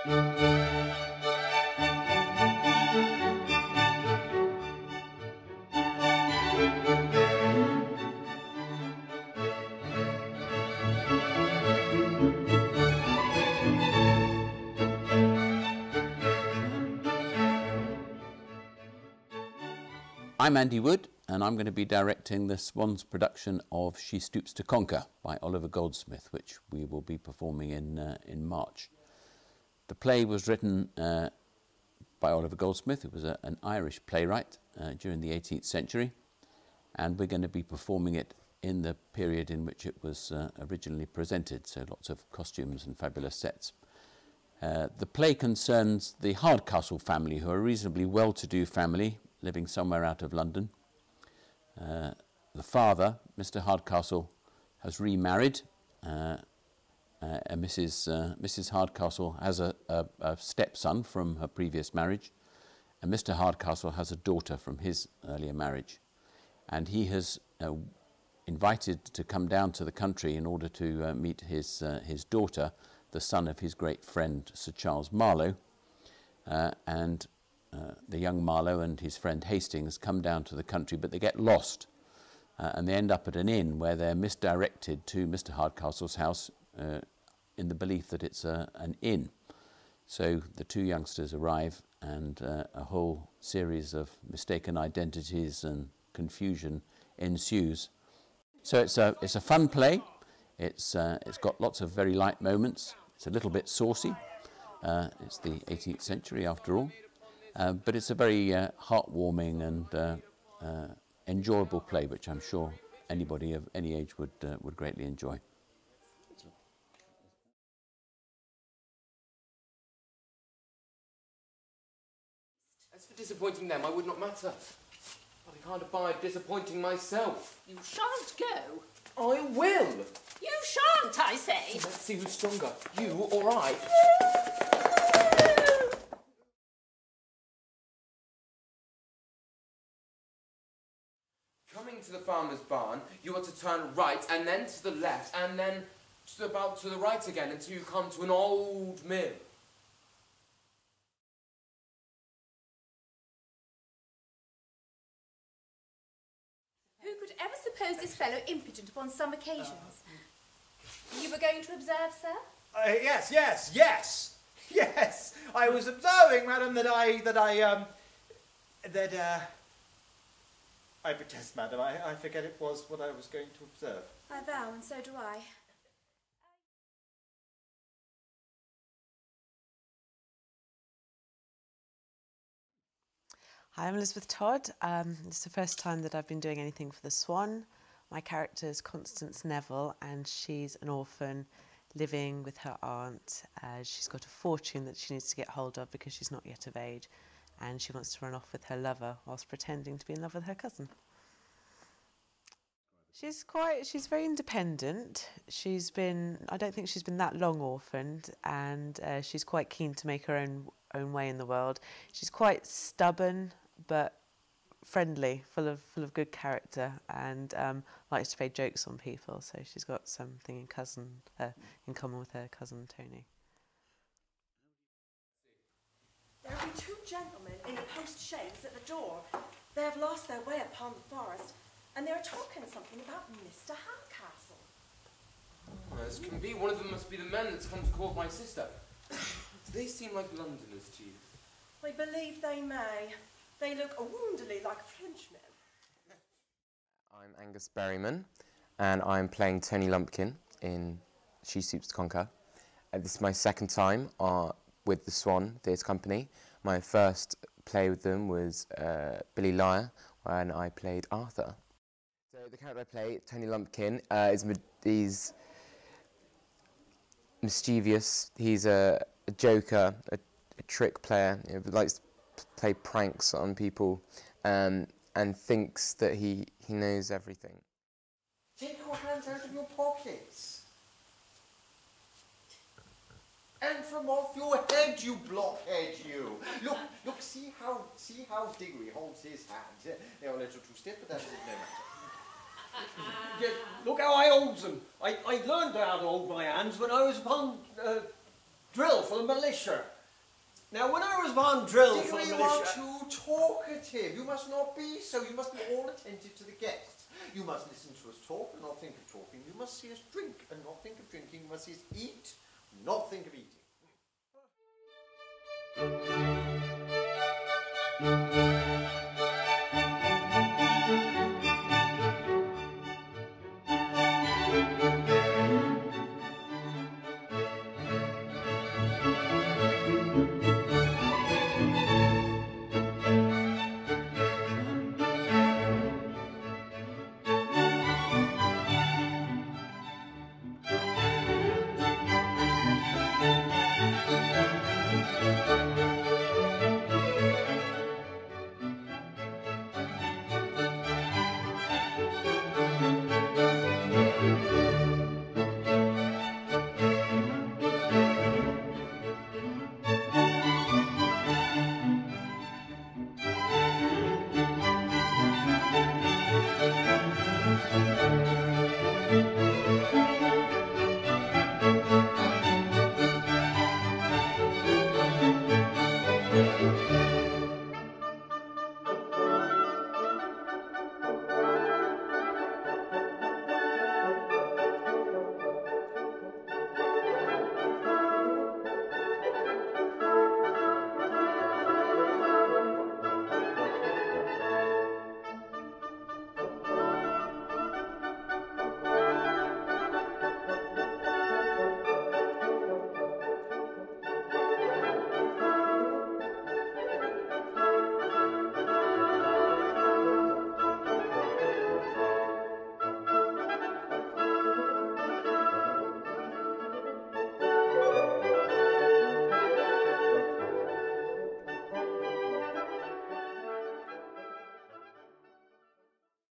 I'm Andy Wood, and I'm going to be directing the Swans production of She Stoops to Conquer by Oliver Goldsmith, which we will be performing in March. The play was written by Oliver Goldsmith, who was an Irish playwright during the 18th century, and we're going to be performing it in the period in which it was originally presented, so lots of costumes and fabulous sets. The play concerns the Hardcastle family, who are a reasonably well-to-do family, living somewhere out of London. The father, Mr. Hardcastle, has remarried. Mrs. Hardcastle has a stepson from her previous marriage, and Mr. Hardcastle has a daughter from his earlier marriage. And he has invited to come down to the country in order to meet his daughter, the son of his great friend Sir Charles Marlowe, the young Marlowe and his friend Hastings come down to the country, but they get lost and they end up at an inn where they're misdirected to Mr. Hardcastle's house in the belief that it's an inn. So the two youngsters arrive, and a whole series of mistaken identities and confusion ensues. So it's a fun play. It's got lots of very light moments. It's a little bit saucy. It's the 18th century after all. But it's a very heartwarming and enjoyable play, which I'm sure anybody of any age would greatly enjoy. As for disappointing them, I would not matter. But I can't abide disappointing myself. You shan't go. I will. You shan't, I say. Let's see who's stronger, you or I. Coming to the farmer's barn, you are to turn right, and then to the left, and then about to the right again until you come to an old mill. Who could ever suppose this fellow impotent upon some occasions? You were going to observe, sir? Yes. I was observing, madam, I protest, madam, I forget it was what I was going to observe. I vow, and so do I. Hi, I'm Elizabeth Todd. It's the first time that I've been doing anything for the Swan. My character is Constance Neville, and she's an orphan living with her aunt. She's got a fortune that she needs to get hold of because she's not yet of age, and she wants to run off with her lover whilst pretending to be in love with her cousin. She's very independent. I don't think she's been that long orphaned, and she's quite keen to make her own way in the world. She's quite stubborn, but friendly, full of good character, and likes to play jokes on people. So she's got something in common with her cousin Tony. There will be two gentlemen in the post-chaise at the door. They have lost their way upon the forest, and they are talking something about Mr. Hardcastle. Oh, as can be, one of them must be the men that's come to court my sister. Do they seem like Londoners to you? I believe they may. They look woundily like Frenchmen. I'm Angus Berryman, and I'm playing Tony Lumpkin in She Stoops to Conquer. This is my second time with the Swan Theatre Company. My first play with them was Billy Liar, when I played Arthur. So the character I play, Tony Lumpkin, he's mischievous. He's a joker, a trick player. Likes to play pranks on people, and thinks that he knows everything. Take your hands out of your pockets. And from off your head, you blockhead, you. Look, see how Diggory holds his hands. They're a little too stiff, but that doesn't matter. Yeah, look how I holds them. I learned how to hold my hands when I was upon drill for the militia. Now, when I was on drill for Diggory, the you are militia... too talkative. You must not be so. You must be all attentive to the guests. You must listen to us talk and not think of talking. You must see us drink and not think of drinking. You must see us eat, not think of eating.